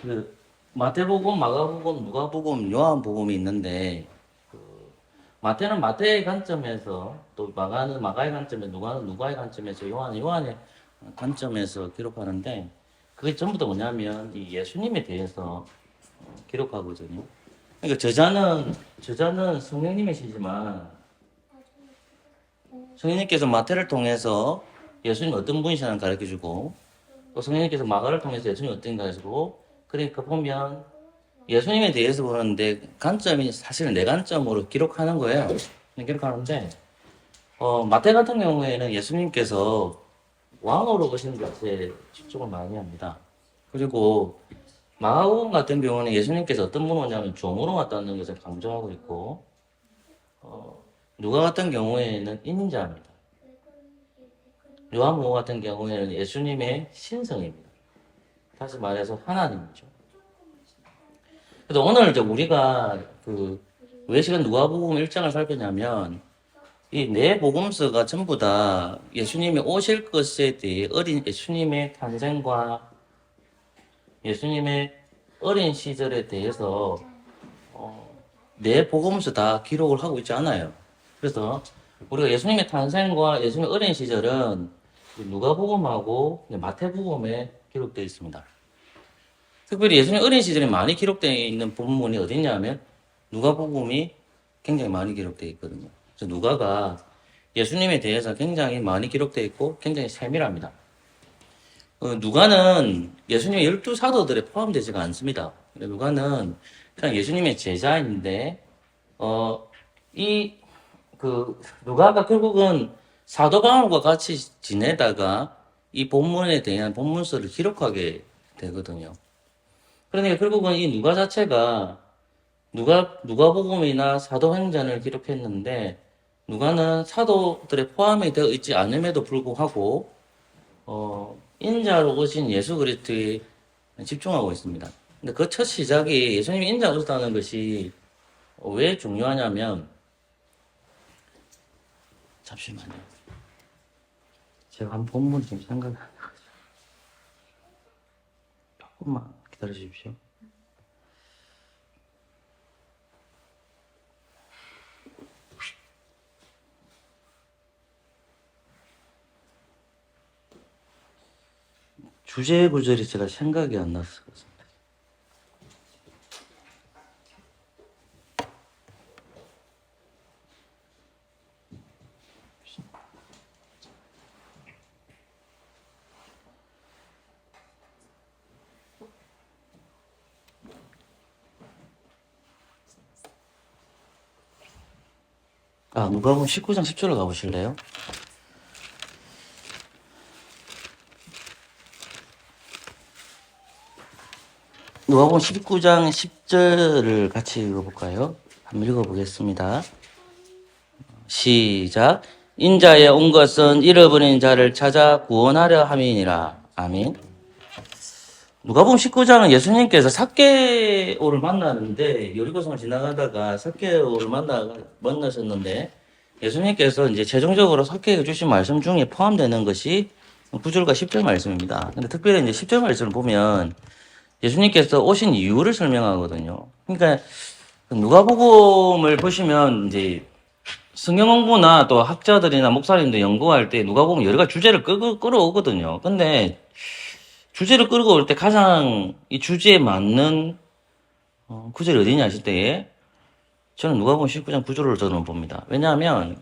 그 마태복음, 마가복음, 누가복음, 요한복음이 있는데 마태는 마태의 관점에서 또 마가는 마가의 관점에서 누가는 누가의 관점에서 요한은 요한의 관점에서 기록하는데 그게 전부 다 뭐냐면 이 예수님에 대해서 기록하거든요. 그러니까 저자는 성령님이시지만 성령님께서 마태를 통해서 예수님 어떤 분이시냐는 가르쳐주고 또 성령님께서 마가를 통해서 예수님 어떤 가르쳐주고 그러니까 보면 예수님에 대해서 보는데 관점이 사실은 내 관점으로 기록하는 거예요. 기록하는데 마태 같은 경우에는 예수님께서 왕으로 오신 것에 집중을 많이 합니다. 그리고 마가복음 같은 경우는 예수님께서 어떤 분으로 오냐면 종으로 왔다는 것을 강조하고 있고 누가 같은 경우에는 인자입니다. 요한복음 같은 경우에는 예수님의 신성입니다. 다시 말해서 하나님이죠. 그래서 오늘 이제 우리가 왜 시간 누가복음 1장을 살피냐면 이 네 복음서가 전부 다 예수님이 오실 것에 대해 어린 예수님의 탄생과 예수님의 어린 시절에 대해서 네 복음서 다 기록을 하고 있지 않아요. 그래서 우리가 예수님의 탄생과 예수님의 어린 시절은 누가복음하고 마태복음에 기록되어 있습니다. 특별히 예수님 어린 시절에 많이 기록되어 있는 본문이 어디냐면 누가복음이 굉장히 많이 기록되어 있거든요. 그래서 누가가 예수님에 대해서 굉장히 많이 기록되어 있고 굉장히 세밀합니다. 누가는 예수님의 12사도들에 포함되지가 않습니다. 누가는 그냥 예수님의 제자인데 누가가 결국은 사도 바울과 같이 지내다가 이 본문에 대한 본문서를 기록하게 되거든요. 그러니까 결국은 이 누가 자체가 누가복음이나 사도행전을 기록했는데 누가는 사도들에 포함이 되어 있지 않음에도 불구하고 인자로 오신 예수 그리스도에 집중하고 있습니다. 근데 그 첫 시작이 예수님이 인자로 오셨다는 것이 왜 중요하냐면 잠시만요. 제가 한 본문 지금 생각이 안 나가지고 조금만 기다려 주십시오. 주제 구절이 제가 생각이 안 났어요. 누가복음 19장 10절로 가보실래요? 누가복음 19장 10절을 같이 읽어볼까요? 한번 읽어보겠습니다. 시작. 인자에 온 것은 잃어버린 자를 찾아 구원하려 함이니라. 아멘. 누가복음 19장은 예수님께서 삭개오를 만나는데 여리고성을 지나가다가 삭개오를 만나셨는데 예수님께서 이제 최종적으로 삭개에게 주신 말씀 중에 포함되는 것이 9절과 10절 말씀입니다. 근데 특별히 이제 10절 말씀을 보면 예수님께서 오신 이유를 설명하거든요. 그러니까 누가복음을 보시면 이제 성경 공부나 또 학자들이나 목사님들 연구할 때 누가복음 여러 가지 주제를 끌어오거든요. 근데 주제를 끌고 올 때 가장 이 주제에 맞는 구절이 어디냐 하실 때에 저는 누가복음 19장 9절을 저는 봅니다. 왜냐하면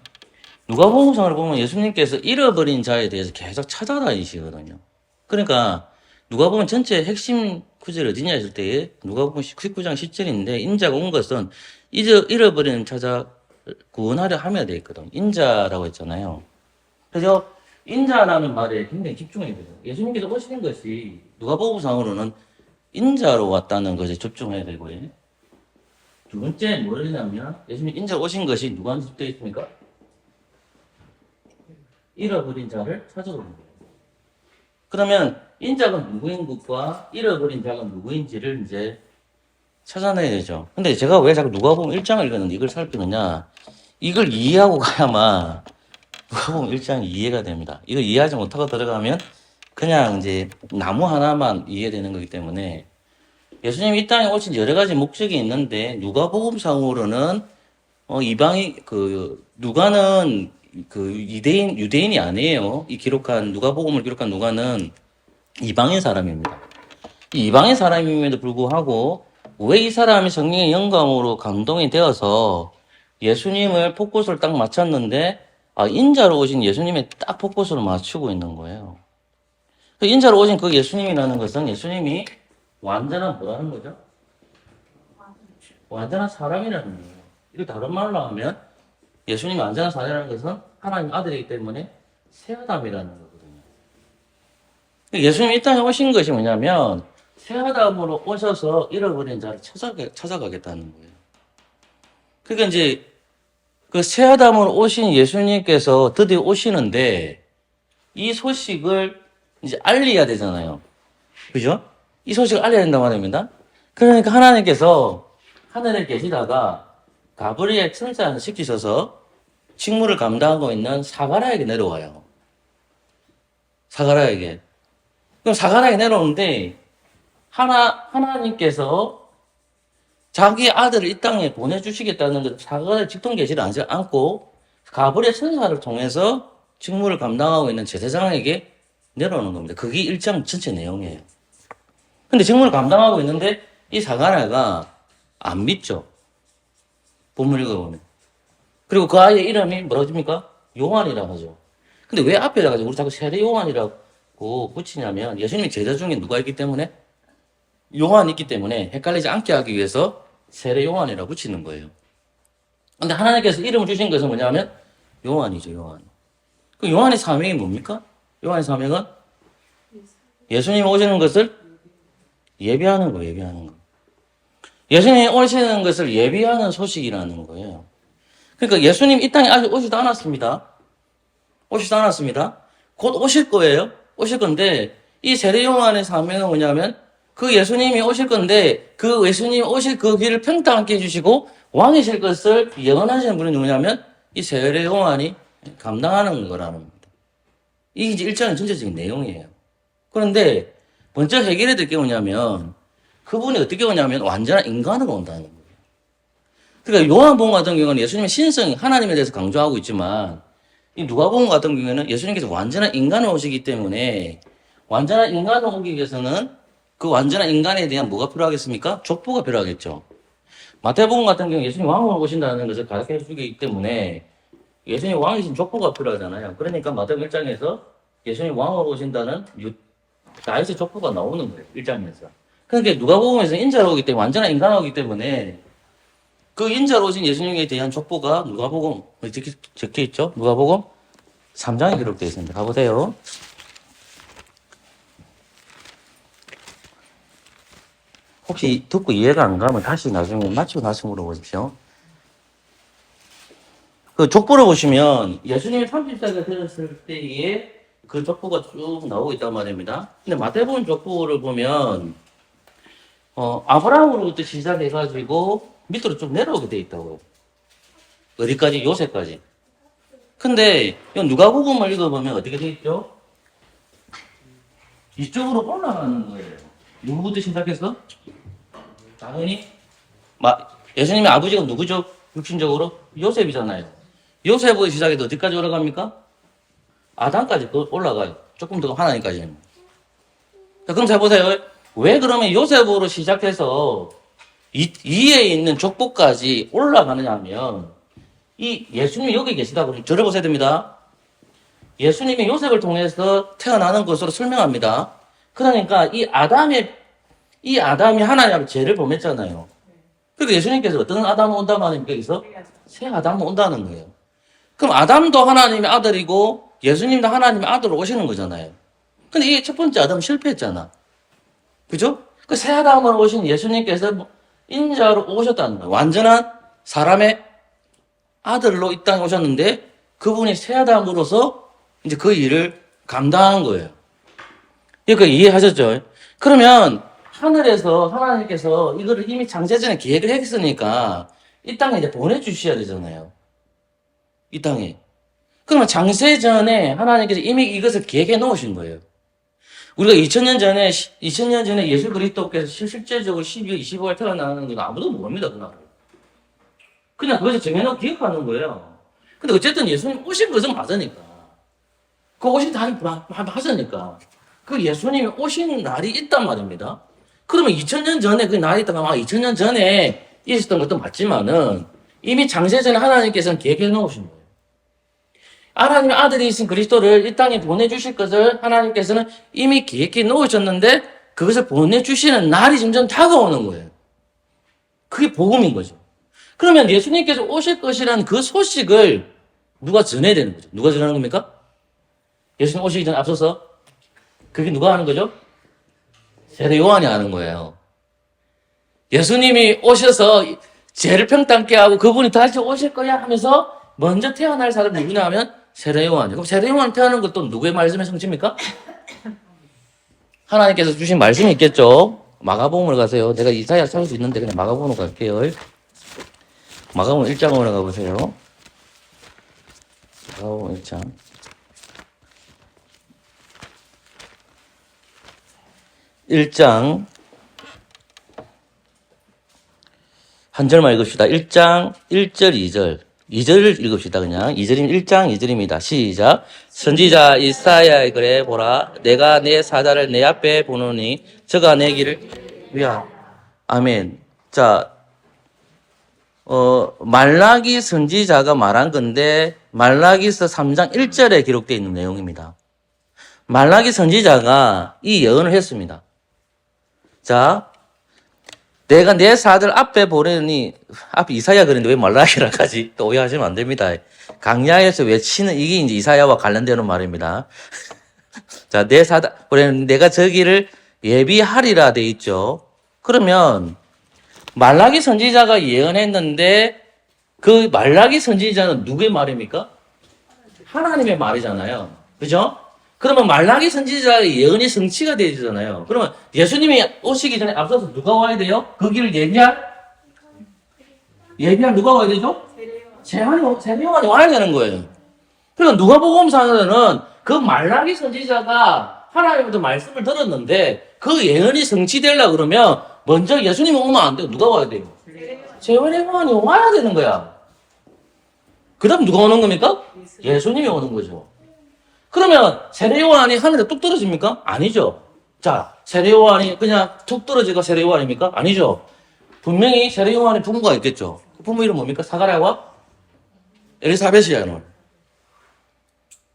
누가복음상을 보면 예수님께서 잃어버린 자에 대해서 계속 찾아다니시거든요. 그러니까 누가복음 전체 핵심 구절이 어디냐 했을 때에 누가복음 19장 10절인데 인자가 온 것은 잃어버린 찾아 구원하려 하며 되어 있거든요. 인자라고 했잖아요. 그래서 인자라는 말에 굉장히 집중해야 돼요. 예수님께서 오시는 것이 누가복음상으로는 인자로 왔다는 것에 집중해야 되고요. 두 번째 뭐냐면 예수님 인자 오신 것이 누구한테 되어 있습니까? 잃어버린 자를 찾아오는 거예요. 그러면 인자가 누구인 것과 잃어버린 자가 누구인지를 이제 찾아내야 되죠. 근데 제가 왜 자꾸 누가복음 1장을 읽었는데 이걸 살피느냐? 이걸 이해하고 가야만 누가복음 1장이 이해가 됩니다. 이걸 이해하지 못하고 들어가면 그냥 이제 나무 하나만 이해되는 거기 때문에 예수님이 이 땅에 오신 여러 가지 목적이 있는데 누가복음상으로는 이방인 누가는 유대인이 아니에요. 이 기록한 누가복음을 기록한 누가는 이방인 사람입니다. 이 이방인 사람임에도 불구하고 왜 이 사람이 성령의 영감으로 감동이 되어서 예수님을 포커스를 딱 맞췄는데 인자로 오신 예수님의 딱 포커스를 맞추고 있는 거예요. 그 인자로 오신 그 예수님이라는 것은 예수님이 완전한 뭐라는 거죠? 완전한 사람이라는 거예요. 이거 다른 말로 하면 예수님이 완전한 사람이라는 것은 하나님 아들이기 때문에 새아담이라는 거거든요. 예수님이 이 땅에 오신 것이 뭐냐면 새아담으로 오셔서 잃어버린 자를 찾아가겠다는 거예요. 그러니까 이제 그 새아담으로 오신 예수님께서 드디어 오시는데 이 소식을 이제 알려야 되잖아요. 그죠? 이 소식을 알려야 된단 말입니다. 그러니까 하나님께서 하늘에 계시다가 가브리엘 천사를 시키셔서 직무를 감당하고 있는 사가랴에게 내려와요. 사가랴에게. 그럼 사가랴에게 내려오는데 하나님께서 자기 아들을 이 땅에 보내주시겠다는 것 사가랴 직통 계시를 하지 않고 가브리엘 천사를 통해서 직무를 감당하고 있는 제사장에게 내려오는 겁니다. 그게 1장 전체 내용이에요. 근데 직무를 감당하고 있는데 이 사가랴가 안 믿죠. 본문 읽어보면. 그리고 그 아이의 이름이 뭐라고 합니까? 요한이라고 하죠. 근데 왜 앞에다가 우리 자꾸 세례 요한이라고 붙이냐면 예수님의 제자 중에 누가 있기 때문에 요한이 있기 때문에 헷갈리지 않게 하기 위해서 세례 요한이라고 붙이는 거예요. 근데 하나님께서 이름을 주신 것은 뭐냐면 요한이죠, 요한. 그 요한의 사명이 뭡니까? 요한의 사명은 예수님 오시는 것을 예비하는 거, 예비하는 거. 예수님이 오시는 것을 예비하는 소식이라는 거예요. 그러니까 예수님 이 땅에 아직 오지도 않았습니다. 오시지도 않았습니다. 곧 오실 거예요. 오실 건데 이 세례 요한의 사명은 뭐냐면 그 예수님이 오실 건데 그 예수님이 오실 그 길을 평탄하게 해주시고 왕이실 것을 예언하시는 분이 누구냐면 이 세례 요한이 감당하는 거라는 겁니다. 이게 이제 1장의 전체적인 내용이에요. 그런데 먼저 해결해야 될 게 뭐냐면 그분이 어떻게 오냐면 완전한 인간으로 온다는 거예요. 그러니까 요한복음 같은 경우는 예수님의 신성, 하나님에 대해서 강조하고 있지만 이 누가복음 같은 경우에는 예수님께서 완전한 인간으로 오시기 때문에 완전한 인간으로 오기 위해서는 그 완전한 인간에 대한 뭐가 필요하겠습니까? 족보가 필요하겠죠. 마태복음 같은 경우 예수님 왕으로 오신다는 것을 가르쳐 주기 때문에 예수님 왕이신 족보가 필요하잖아요. 그러니까 마태복음 1장에서 예수님 왕으로 오신다는 다윗의 족보가 나오는 거예요. 1장에서. 그러니까 누가복음에서 인자로 오기 때문에 완전한 인간으로 오기 때문에 그 인자로 오신 예수님에 대한 족보가 누가복음 어떻게 적혀 있죠? 누가복음 3장에 기록되어 있습니다. 가보세요. 혹시 듣고 이해가 안 가면 다시 나중에 마치고 나서 물어보십시오. 그 족보를 보시면 예수님이 30세가 되었을 때에 그 족보가 쭉 나오고 있단 말입니다. 근데 마태복음 족보를 보면 아브라함으로부터 시작해가지고 밑으로 쭉 내려오게 돼 있다고요. 어디까지? 요새까지. 근데 이 누가복음을 읽어보면 어떻게 돼 있죠? 이쪽으로 올라가는 거예요. 누구부터 시작해서? 당연히 예수님의 아버지가 누구죠? 육신적으로? 요셉이잖아요. 요셉부터 시작해서 어디까지 올라갑니까? 아담까지 올라가요. 조금 더 하나님까지는. 자, 그럼 잘 보세요. 왜 그러면 요셉으로 시작해서 이에 있는 족보까지 올라가느냐 하면 이 예수님이 여기 계시다 그러면 저를 보셔야 됩니다. 예수님이 요셉을 통해서 태어나는 것으로 설명합니다. 그러니까 이 아담이 하나님 앞에 죄를 범했잖아요. 그래서 예수님께서 어떤 아담을 온다는 말입니까? 여기서 새 아담을 온다는 거예요. 그럼 아담도 하나님의 아들이고 예수님도 하나님의 아들로 오시는 거잖아요. 근데 이 첫 번째 아담은 실패했잖아. 그죠? 그 새 아담으로 오신 예수님께서 인자로 오셨다는 거예요. 완전한 사람의 아들로 이 땅에 오셨는데 그분이 새 아담으로서 이제 그 일을 감당한 거예요. 그러니까 이해하셨죠? 그러면 하늘에서 하나님께서 이거를 이미 창세전에 계획을 했으니까 이 땅에 이제 보내주셔야 되잖아요. 이 땅에. 그러면 창세전에 하나님께서 이미 이것을 계획해 놓으신 거예요. 우리가 2000년 전에 예수 그리스도께서 실질적으로 12월 25일 태어나는 건 아무도 모릅니다, 그날. 그냥 그것을 정해놓고 기억하는 거예요. 근데 어쨌든 예수님 오신 것은 맞으니까. 그 오신 날이 맞으니까. 그 예수님이 오신 날이 있단 말입니다. 그러면 2000년 전에 그 날이 있다가 2000년 전에 있었던 것도 맞지만은 이미 장세전에 하나님께서는 계획해 놓으신 거예요. 하나님의 아들이신 그리스도를 이 땅에 보내주실 것을 하나님께서는 이미 계획해 놓으셨는데 그것을 보내주시는 날이 점점 다가오는 거예요. 그게 복음인 거죠. 그러면 예수님께서 오실 것이라는 그 소식을 누가 전해야 되는 거죠? 누가 전하는 겁니까? 예수님 오시기 전에 앞서서 그게 누가 하는 거죠? 세례 요한이 하는 거예요. 예수님이 오셔서 죄를 평탄케 하고 그분이 다시 오실 거야 하면서 먼저 태어날 사람이 누구냐 하면 세례 요한이에요. 그럼 세례 요한 태어나는 것도 누구의 말씀의 성취입니까? 하나님께서 주신 말씀이 있겠죠. 마가복음을 가세요. 내가 이사야 찾을 수 있는데 그냥 마가복음으로 갈게요. 마가복음 1장으로 가보세요. 마가복음 1장. 1장 한 절만 읽읍시다. 1장 1절 2절 2절을 읽읍시다. 그냥 2절이면 1장 2절입니다. 시작. 선지자 이사야의 글에 보라 내가 내 사자를 내 앞에 보노니 저가 내 길을 위하. 아멘. 자, 말라기 선지자가 말한 건데 말라기서 3장 1절에 기록되어 있는 내용입니다. 말라기 선지자가 이 예언을 했습니다. 자, 내가 내 사들 앞에 보내니, 앞에 이사야 그랬는데 왜 말라기라 하지? 또 오해하시면 안 됩니다. 강야에서 외치는 이게 이제 이사야와 관련되는 말입니다. 자, 내 사들 보내니 내가 저기를 예비하리라 돼 있죠. 그러면 말라기 선지자가 예언했는데 그 말라기 선지자는 누구의 말입니까? 하나님의 말이잖아요. 그죠? 그러면 말라기 선지자의 예언이 성취가 되잖아요. 그러면 예수님이 오시기 전에 앞서서 누가 와야 돼요? 그 길을 예비할 누가 와야 되죠? 세례요한이 와야 되는 거예요. 그러니까 누가복음상에는 그 말라기 선지자가 하나님부터 말씀을 들었는데 그 예언이 성취되려고 그러면 먼저 예수님이 오면 안 돼요. 누가 와야 돼요? 세례요한이 와야 되는 거야. 그 다음 누가 오는 겁니까? 예수님이 오는 거죠. 그러면 세례요한이 하늘에 뚝 떨어집니까? 아니죠. 자, 세례요한이 그냥 툭 떨어지고 세례요한입니까? 아니죠. 분명히 세례요한의 부모가 있겠죠. 그 부모 이름 뭡니까? 사가랴와 엘리사벳이야.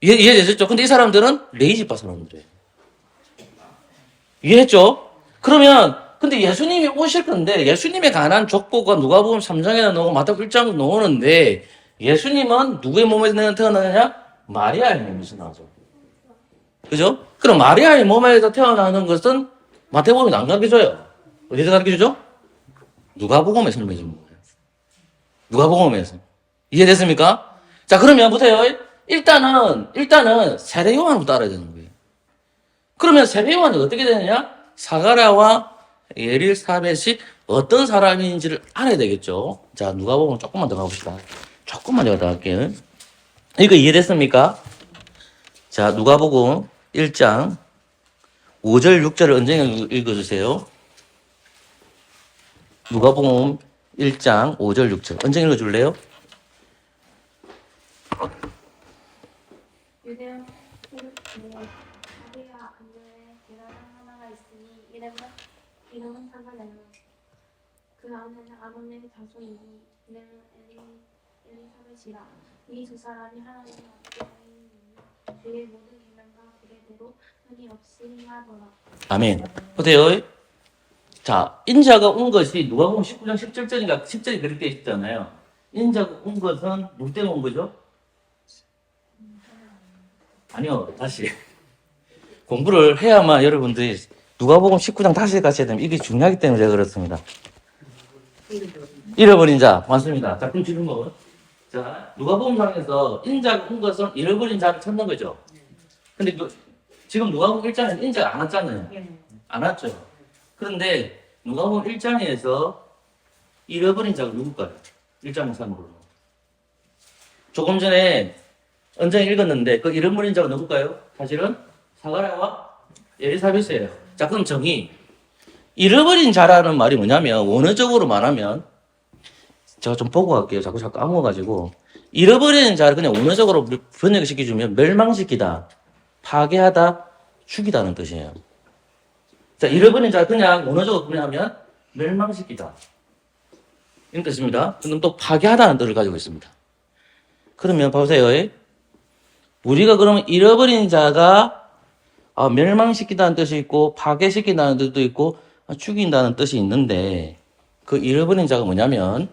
이해되셨죠? 근데 이 사람들은 레이지파 사람들이에요. 이해했죠? 그러면 근데 예수님이 오실 건데 예수님에 관한 족보가 누가복음 3장에나 나오고 마태복음 1장도 나오는데 예수님은 누구의 몸에서 태어나느냐? 마리아의 몸에서 나죠. 그죠? 그럼 마리아의 몸에서 태어나는 것은 마태복음이 안 가르쳐줘요. 어디서 가르쳐주죠? 누가복음에 설명해 주는 거예요. 누가복음에서. 이해됐습니까? 자, 그러면 보세요. 일단은 세례 요한부터 알아야 되는 거예요. 그러면 세례 요한이 어떻게 되느냐? 사가랴와 엘리사벳이 어떤 사람인지를 알아야 되겠죠. 자, 누가복음 조금만 더 가봅시다. 조금만 더 갈게요. 이거 이해됐습니까? 자, 누가복음 1장 5절 6절을 언쟁이 읽어주세요. 누가복음 1장 5절 6절 언쟁 읽어줄래요? 유대인 마리아 안전에 계란 하나가 있으니 이름은 사가랴. 그 아내는 아론의 자손이니 이름은 엘리사벳이라. 이 두 사람이 하나님의 아들이며 그의 모든 계명과 규례대로 흠이 없이 행하더라. 아멘. 보세요. 자, 인자가 온 것이 누가복음 19장 17절인가 10절이 그렇게 되어 있잖아요. 인자가 온 것은 누구 때문에 온 거죠? 아니요, 다시. 공부를 해야만 여러분들이 누가복음 19장 다시 가셔야 됩니다. 이게 중요하기 때문에 제가 그렇습니다. 잃어버린 자, 맞습니다. 자, 그럼 지금 뭐? 자, 누가복음상에서 인자가 온 것은 잃어버린 자를 찾는 거죠. 근데 지금 누가복음 1장에는 인자가 안 왔잖아요. 안 왔죠. 그런데 누가복음 1장에서 잃어버린 자가 누굴까요? 1장 3으로. 조금 전에 언쟁 읽었는데 그 잃어버린 자가 누굴까요? 사실은 사가랴와 엘리사벳이에요. 자, 그럼 정의. 잃어버린 자라는 말이 뭐냐면, 원어적으로 말하면, 제가 좀 보고 갈게요. 자꾸 까먹어가지고. 잃어버리는 자를 그냥 원어적으로 번역시켜주면, 멸망시키다, 파괴하다, 죽이다는 뜻이에요. 자, 잃어버린 자 그냥 원어적으로 번역하면, 멸망시키다. 이런 뜻입니다. 그럼 또 파괴하다는 뜻을 가지고 있습니다. 그러면 보세요. 우리가 그러면 잃어버린 자가 멸망시키다는 뜻이 있고 파괴시킨다는 뜻도 있고 죽인다는 뜻이 있는데 그 잃어버린 자가 뭐냐면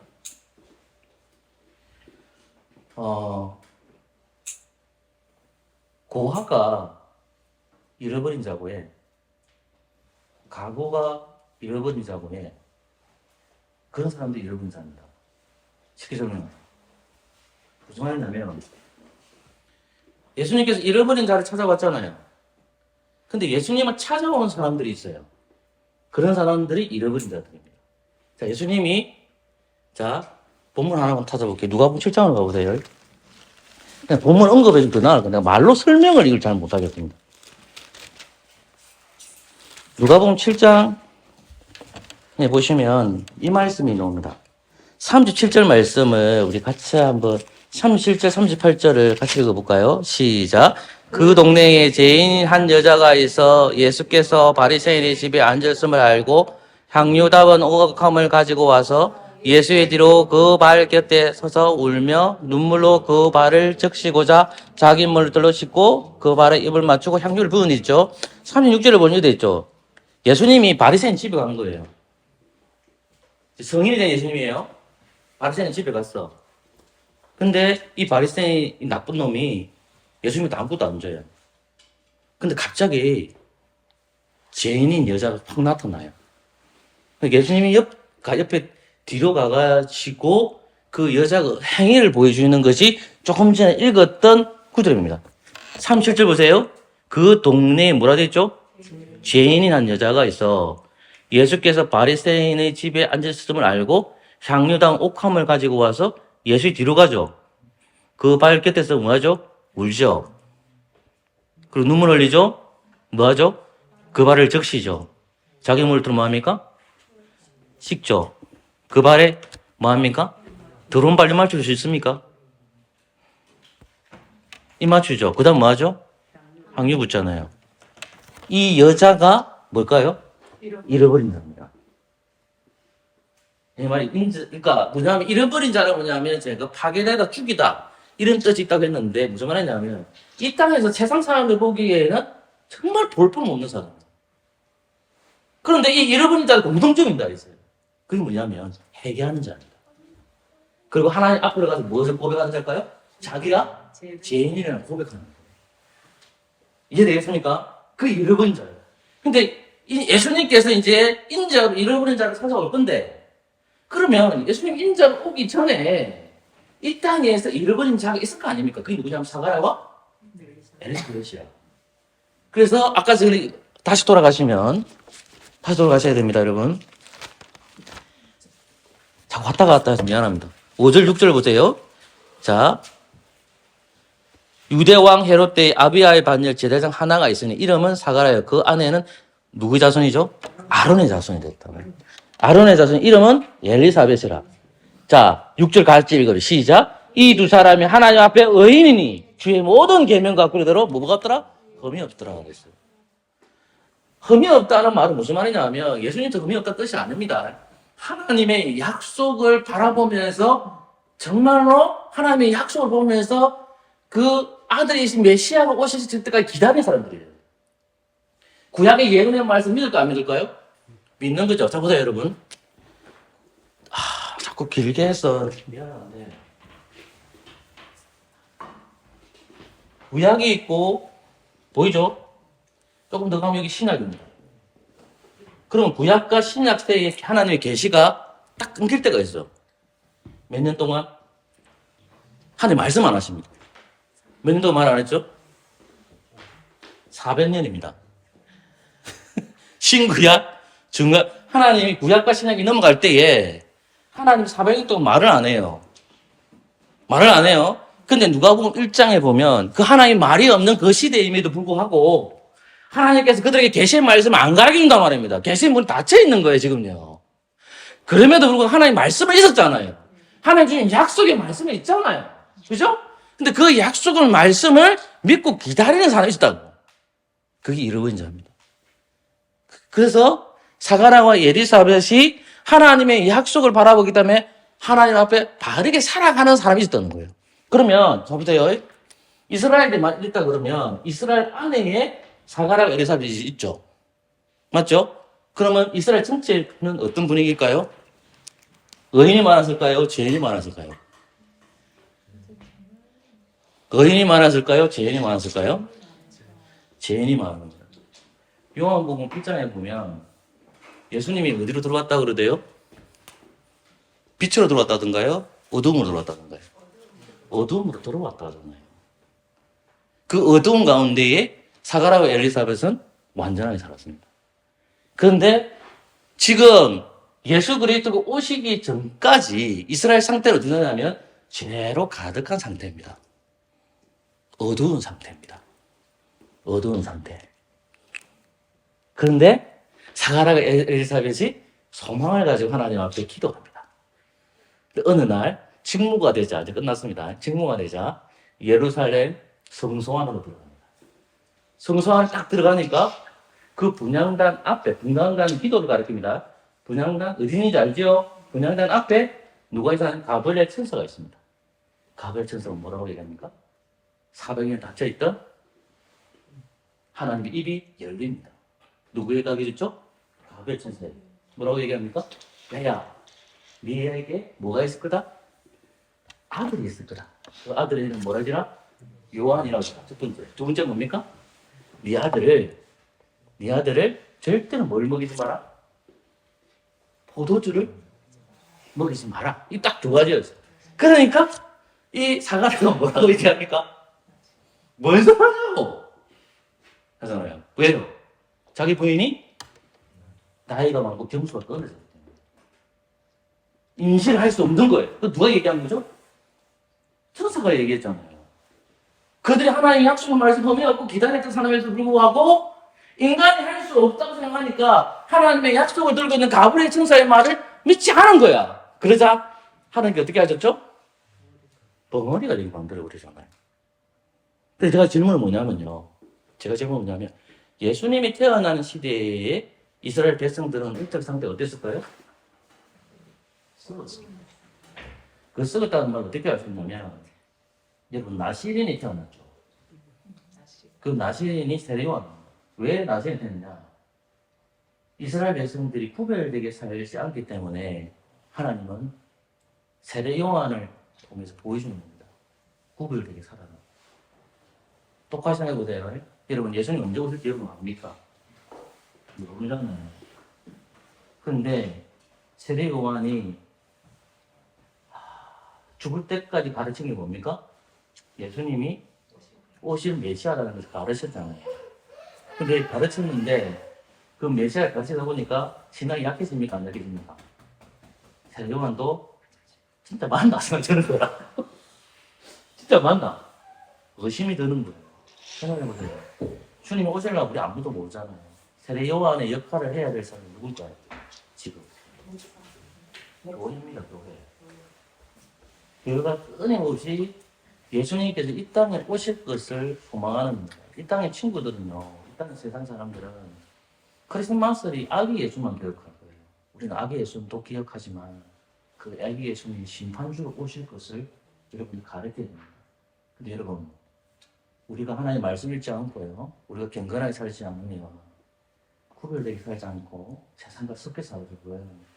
고아가 잃어버린 자고 해. 가고가 잃어버린 자고 해. 그런 사람들이 잃어버린 자입니다. 쉽게 설명해요. 무슨 말이냐면 예수님께서 잃어버린 자를 찾아왔잖아요. 근데 예수님을 찾아오는 사람들이 있어요. 그런 사람들이 잃어버린 자들입니다. 자, 예수님이 본문 하나 한번 찾아볼게요. 누가복음 7장으로 가보세요. 그냥 본문 언급해 주면 더 나을 거예요. 말로 설명을 이걸 잘 못하겠습니다. 누가복음 7장 보시면 이 말씀이 나옵니다. 37절 말씀을 우리 같이 한번 37절, 38절을 같이 읽어볼까요? 시작. 그 동네에 죄인인 한 여자가 있어 예수께서 바리새인의 집에 앉았음을 알고 향유다운 오각함을 가지고 와서 예수의 뒤로 그 발 곁에 서서 울며 눈물로 그 발을 적시고자 자기 물들로 씻고 그 발에 입을 맞추고 향유를 부은 있죠. 36절을 보니 돼 있죠. 예수님이 바리새인 집에 간 거예요. 성인이 된 예수님이에요. 바리새인 집에 갔어. 근데 이 바리새인 이 나쁜 놈이 예수님한테 아무것도 안 줘요. 근데 갑자기 죄인인 여자가 팍 나타나요. 예수님이 옆에 뒤로 가가지고 그 여자가 행위를 보여주는 것이 조금 전에 읽었던 구절입니다. 37절 보세요. 그 동네에 뭐라 돼 있죠? 죄인인 한 여자가 있어 예수께서 바리새인의 집에 앉았음을 알고 향유당 옥함을 가지고 와서 예수의 뒤로 가죠. 그 발 곁에서 뭐하죠? 울죠. 그리고 눈물 흘리죠. 뭐하죠? 그 발을 적시죠. 자기 물을 뭐합니까? 씻죠. 그 발에 뭐합니까? 더러운 발을 맞출 수 있습니까? 이 맞추죠. 그 다음 뭐하죠? 향유 붓잖아요. 이 여자가 뭘까요? 잃어버린 자입니다. 이 말이 그러니까 뭐냐면 잃어버린 자는 뭐냐면 제가 파괴되다 죽이다 이런 뜻이 있다고 했는데 무슨 말이냐면 이 땅에서 세상 사람들 보기에는 정말 볼품없는 사람. 그런데 이 잃어버린 자는 공통적인 자가 있어요. 그게 뭐냐면 회개하는 자입니다. 그리고 하나님 앞으로 가서 무엇을 고백하는 자일까요? 자기가 죄인이라는 고백하는 거예요. 이해되겠습니까? 그 잃어버린 자예요. 근데 예수님께서 이제 인자로 잃어버린 자를 찾아올 건데 그러면 예수님 인자로 오기 전에 이 땅에서 잃어버린 자가 있을 거 아닙니까? 그게 누구냐면 사가랴와 엘리사벳이야. 그래서 아까 전에 다시 돌아가셔야 됩니다, 여러분. 자꾸 왔다 갔다 해서 미안합니다. 5절, 6절 보세요. 자, 유대왕 헤롯 때의 아비야의 반열 제사장 하나가 있으니 이름은 사가랴요. 그 아내는 누구의 자손이죠? 아론의 자손이 됐다. 아론의 자손 이름은 엘리사벳이라. 자, 6절 같이 읽어요. 시작. 이 두 사람이 하나님 앞에 의인이니 주의 모든 계명과 그대로 뭐가 없더라? 흠이 없더라 그랬어요. 흠이 없다는 말은 무슨 말이냐면 예수님도 흠이 없다는 뜻이 아닙니다. 하나님의 약속을 바라보면서 정말로 하나님의 약속을 보면서 그 아들이신 메시아가 오실 때까지 기다린 사람들이에요. 구약의 예언의 말씀 믿을까 안 믿을까요? 믿는 거죠. 자, 보세요, 여러분. 자꾸 길게 해서 미안한데. 구약이 있고, 보이죠? 조금 더 가면 여기 신약입니다. 그럼 구약과 신약 때의 하나님의 계시가 딱 끊길 때가 있어. 몇 년 동안? 하나님 말씀 안 하십니다. 몇 년 동안 말 안 했죠? 400년입니다. 신구약, 중간, 하나님이 구약과 신약이 넘어갈 때에 하나님 400년 동안 말을 안 해요. 말을 안 해요. 근데 누가복음 1장에 보면 그 하나님 말이 없는 그 시대임에도 불구하고 하나님께서 그들에게 계시의 말씀을 안 가르쳐준단 말입니다. 계시의 문이 닫혀 있는 거예요, 지금요. 그럼에도 불구하고 하나님 말씀은 있었잖아요. 하나님 주신 약속의 말씀이 있잖아요. 그죠? 근데 그 약속의 말씀을 믿고 기다리는 사람이 있었다고. 그게 이르고인 자입니다. 그래서 사가라와 엘리사벳이 하나님의 약속을 바라보기 때문에 하나님 앞에 바르게 살아가는 사람이 있었다는 거예요. 그러면 자 보세요. 이스라엘이 있다 그러면 이스라엘 안에 사가라와 엘리사벳이 있죠. 맞죠? 그러면 이스라엘 전체는 어떤 분위기일까요? 의인이 많았을까요? 죄인이 많았을까요? 의인이 많았을까요? 죄인이 많았을까요? 죄인이 많은 거예요. 요한복음 1장에 보면 예수님이 어디로 들어왔다 그러대요? 빛으로 들어왔다던가요? 어둠으로 들어왔다던가요? 어둠으로 들어왔다 하잖아요. 그 어두운 가운데에 사가라와 엘리사벳은 완전하게 살았습니다. 그런데 지금 예수 그리스도가 오시기 전까지 이스라엘 상태를 어떻게 되냐면 죄로 가득한 상태입니다. 어두운 상태입니다. 어두운 상태. 그런데 사가라와 엘리사벳이 소망을 가지고 하나님 앞에 기도합니다. 어느 날 직무가 되자, 이제 끝났습니다. 직무가 되자 예루살렘 성소 안으로 들어갑니다. 성소 안에 딱 들어가니까 그 분향단 앞에, 분향단 기도를 가리킵니다. 분향단 어딘지 알죠? 분향단 앞에 누가 있어요? 가브리엘 천사가 있습니다. 가브리엘 천사가 뭐라고 얘기합니까? 사방에 닫혀있던 하나님의 입이 열립니다. 누구에게 얘기했죠? 가브리엘 천사에게. 뭐라고 얘기합니까? 야야, 네에게 뭐가 있을 거다? 아들이 있을 거다. 그 아들의 이름은 뭐라 하지나? 요한이라고 하죠. 첫 번째. 두 번째 뭡니까? 네 아들을 절대로 뭘 먹이지 마라? 포도주를 먹이지 마라. 이 딱 두 가지였어요. 그러니까 이 사가랴가 뭐라고 얘기합니까? 뭔 소리냐고 하잖아요. 왜요? 자기 부인이 나이가 많고 경수가 떨어졌기 때문에 임신을 할 수 없는 거예요. 그 누가 얘기한 거죠? 천사가 얘기했잖아요. 그들이 하나님의 약속의 말씀 범해갖고 기다렸던 사람에도 불구하고 인간이 할 수 없다고 생각하니까 하나님의 약속을 들고 있는 가브리엘 천사의 말을 믿지 않은 거야. 그러자 하나님께 어떻게 하셨죠? 벙어리가 되게 만들어 버리잖아요. 근데 제가 질문은 뭐냐면 예수님이 태어나는 시대에 이스라엘 백성들은 인적 상태가 어땠을까요? 썩었어요. 그 썩었다는 말 어떻게 알 수 있냐면 여러분 나시린이 태어났죠. 그 나시린이 세례요한입니다. 왜 나시린이 태어났냐? 이스라엘 백성들이 구별되게 살지 않기 때문에 하나님은 세례요한을 통해서 보여주는 겁니다. 구별되게 살아라. 똑같이 생각해보세요. 여러분 예수님 언제 오실지 여러분 압니까? 모르잖아요. 그런데 세례요한이 죽을 때까지 가르친 게 뭡니까? 예수님이 오실 메시아라는 것을 가르쳤잖아요. 근데 가르쳤는데 그 메시아를 가르치다 보니까 신앙이 약해집니까? 안 약해집니까? 세례요한도 진짜 맞나 생각되는 거야. 진짜 맞나? 의심이 드는 거예요. 생각해보세요. 주님이 오실라고 우리 아무도 모르잖아요. 세례요한의 역할을 해야 될 사람이 누굴까요? 지금 교회입니다. 교회가 끊임없이 예수님께서 이 땅에 오실 것을 소망하는 겁니다. 이 땅의 친구들은요, 이 땅의 세상 사람들은 크리스마스를 아기 예수만 기억할 거예요. 우리는 아기 예수도 기억하지만 그 아기 예수님이 심판주로 오실 것을 여러분이 가르쳐야 됩니다. 근데 여러분, 우리가 하나님의 말씀 읽지 않고요, 우리가 경건하게 살지 않으면 구별되게 살지 않고 세상과 섞여 살고요.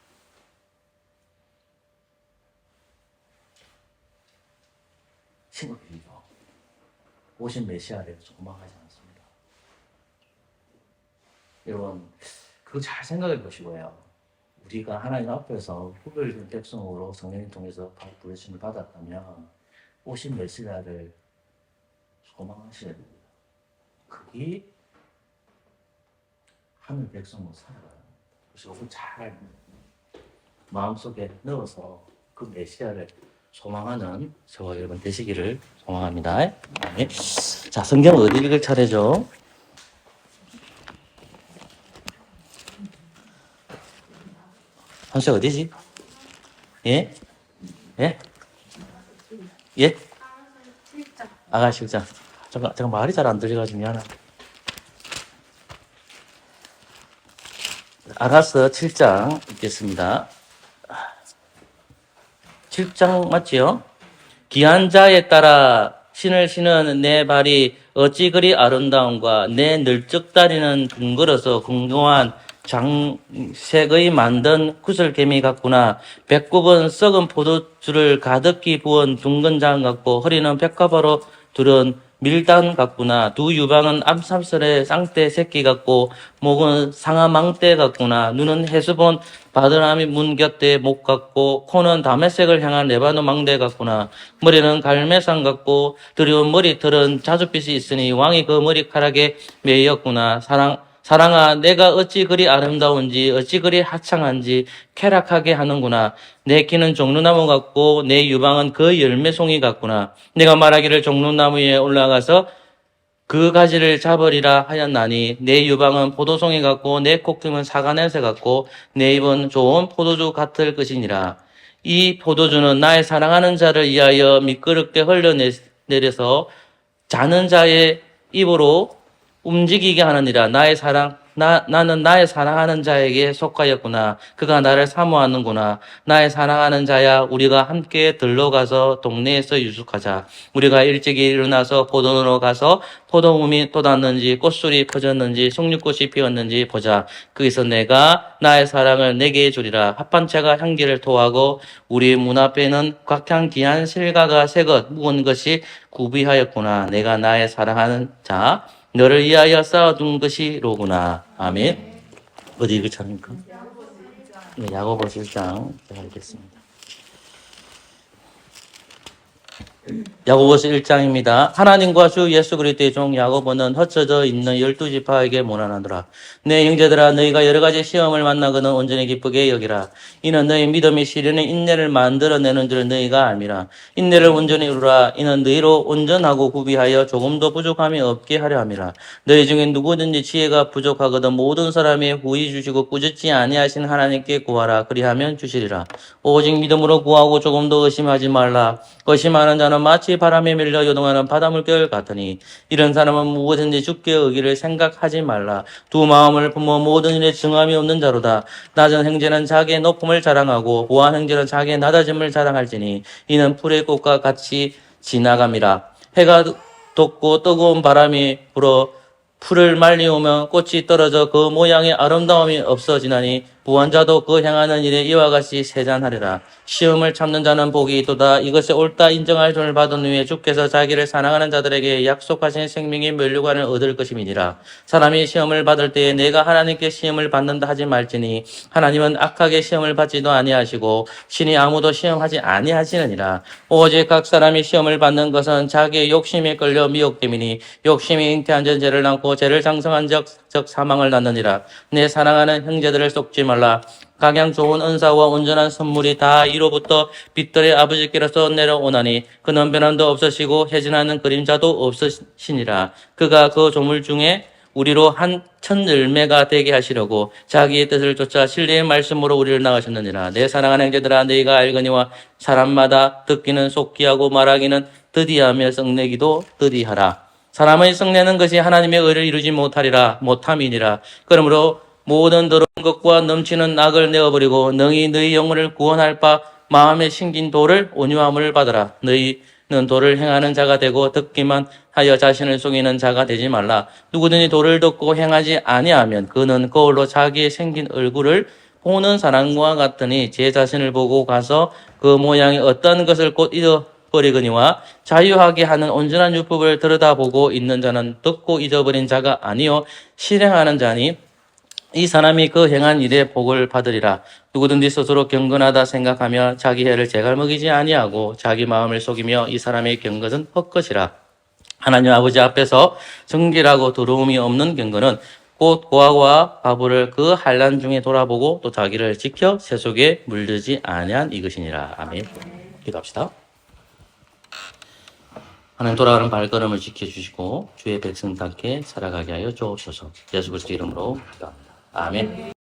심각해지죠. 오신 메시아를 소망하지 않습니다. 여러분, 그거 잘 생각해 보시고요. 우리가 하나님 앞에서 구별된 백성으로 성령을 통해서 부르심을 받았다면 오신 메시아를 소망하셔야 됩니다. 그게 하늘 백성으로 살아가는 겁니다. 그래서 그걸 잘 마음속에 넣어서 그 메시아를 소망하는 저와 여러분 되시기를 소망합니다. 네. 자, 성경 어디 읽을 차례죠? 한수야 어디지? 예? 예? 예? 실장. 아가 실장. 잠깐 말이 잘 안 들려가지고 미안하다. 알았어, 7장 읽겠습니다. 7장 맞지요? 귀한 자에 따라 신을 신은 내 발이 어찌 그리 아름다운가. 내 널쩍다리는 둥그러서 궁금한 장색의 만든 구슬개미 같구나. 배꼽은 썩은 포도주를 가득히 부은 둥근 장 같고 허리는 백합화로 두른 밀당 같구나. 두 유방은 암삼설의 쌍떼 새끼 같고 목은 상아망대 같구나. 눈은 해수본 바드나미 문 곁에 목 같고 코는 다메색을 향한 레바논 망대 같구나. 머리는 갈매상 같고 드리운 머리털은 자줏빛이 있으니 왕이 그 머리카락에 매였구나. 사랑아, 내가 어찌 그리 아름다운지, 어찌 그리 하창한지 쾌락하게 하는구나. 내 키는 종루나무 같고, 내 유방은 그 열매송이 같구나. 내가 말하기를 종루나무 위에 올라가서 그 가지를 잡으리라 하였나니, 내 유방은 포도송이 같고, 내 콧김은 사과 냄새 같고, 내 입은 좋은 포도주 같을 것이니라. 이 포도주는 나의 사랑하는 자를 위하여 미끄럽게 흘러내려서 자는 자의 입으로 움직이게 하느니라. 나는 나의 사랑하는 자에게 속하였구나. 그가 나를 사모하는구나. 나의 사랑하는 자야, 우리가 함께 들러가서 동네에서 유숙하자. 우리가 일찍이 일어나서 포도원으로 가서 포도움이 돋았는지 꽃술이 퍼졌는지 송잎꽃이 피었는지 보자. 거기서 내가 나의 사랑을 내게 주리라. 합판체가 향기를 토하고 우리 문 앞에는 각향 귀한 실과가 새것 묵은 것이 구비하였구나. 내가 나의 사랑하는 자 너를 위하여 쌓아둔 것이로구나. 아멘. 어디 읽을 차입니까? 네, 야고보서 1장 제가 읽겠습니다. 야고보서 1장입니다. 하나님과 주 예수 그리스도의 종 야고보는 흩어져 있는 12지파에게 문안하노라. 내 형제들아, 너희가 여러 가지 시험을 만나거든 온전히 기쁘게 여기라. 이는 너희 믿음이 시련의 인내를 만들어내는 줄 너희가 알미라. 인내를 온전히 이루라. 이는 너희로 온전하고 구비하여 조금도 부족함이 없게 하려 함이라. 너희 중에 누구든지 지혜가 부족하거든 모든 사람이 후히 주시고 꾸짖지 아니하신 하나님께 구하라. 그리하면 주시리라. 오직 믿음으로 구하고 조금도 의심하지 말라. 의심하는 자는 마치 바람에 밀려 요동하는 바닷물결 같으니 이런 사람은 무엇든지 주께 의기를 생각하지 말라. 두 마음을 품어 모든 일에 증함이 없는 자로다. 낮은 형제는 자기의 높음을 자랑하고 우한 형제는 자기의 낮아짐을 자랑할지니 이는 풀의 꽃과 같이 지나감이라. 해가 돋고 뜨거운 바람이 불어 풀을 말리오면 꽃이 떨어져 그 모양의 아름다움이 없어지나니 부한자도 그 행하는 일에 이와 같이 세잔하리라. 시험을 참는 자는 복이 있도다. 이것이 옳다 인정할 존을 받은 후에 주께서 자기를 사랑하는 자들에게 약속하신 생명의 면류관을 얻을 것임이니라. 사람이 시험을 받을 때에 내가 하나님께 시험을 받는다 하지 말지니 하나님은 악하게 시험을 받지도 아니하시고 신이 아무도 시험하지 아니하시느니라. 오직 각 사람이 시험을 받는 것은 자기의 욕심에 끌려 미혹됨이니 욕심이 잉태한 전 죄를 낳고 죄를 장성한 적 사망을 낳느니라. 내 사랑하는 형제들을 속지 말라. 각양 좋은 은사와 온전한 선물이 다 이로부터 빛들의 아버지께로서 내려오나니 그는 변함도 없으시고 해진하는 그림자도 없으시니라. 그가 그 조물 중에 우리로 한 천 열매가 되게 하시려고 자기의 뜻을 쫓아 진리의 말씀으로 우리를 나가셨느니라. 내 사랑하는 형제들아, 너희가 알거니와 사람마다 듣기는 속기하고 말하기는 더디하며 성내기도 더디하라. 사람의 성내는 것이 하나님의 의를 이루지 못함이니라. 그러므로 모든 더러운 것과 넘치는 악을 내어버리고 능히 너희 영혼을 구원할 바 마음에 심긴 도를 온유함을 받으라. 너희는 도를 행하는 자가 되고 듣기만 하여 자신을 속이는 자가 되지 말라. 누구든지 도를 듣고 행하지 아니하면 그는 거울로 자기의 생긴 얼굴을 보는 사람과 같으니 제 자신을 보고 가서 그 모양이 어떤 것을 곧 잊어버리거니와 자유하게 하는 온전한 율법을 들여다보고 있는 자는 듣고 잊어버린 자가 아니요 실행하는 자니 이 사람이 그 행한 일의 복을 받으리라. 누구든지 스스로 경건하다 생각하며 자기 해를 제갈먹이지 아니하고 자기 마음을 속이며 이 사람의 경건은 헛것이라. 하나님 아버지 앞에서 정결하고 더러움이 없는 경건은 곧 고아와 바보를 그 환난 중에 돌아보고 또 자기를 지켜 세속에 물들지 아니한 이것이니라. 아멘. 기도합시다. 하나님 돌아가는 발걸음을 지켜주시고 주의 백성답게 살아가게 하여 주옵소서. 예수 그리스도 이름으로 기도합니다. 아멘.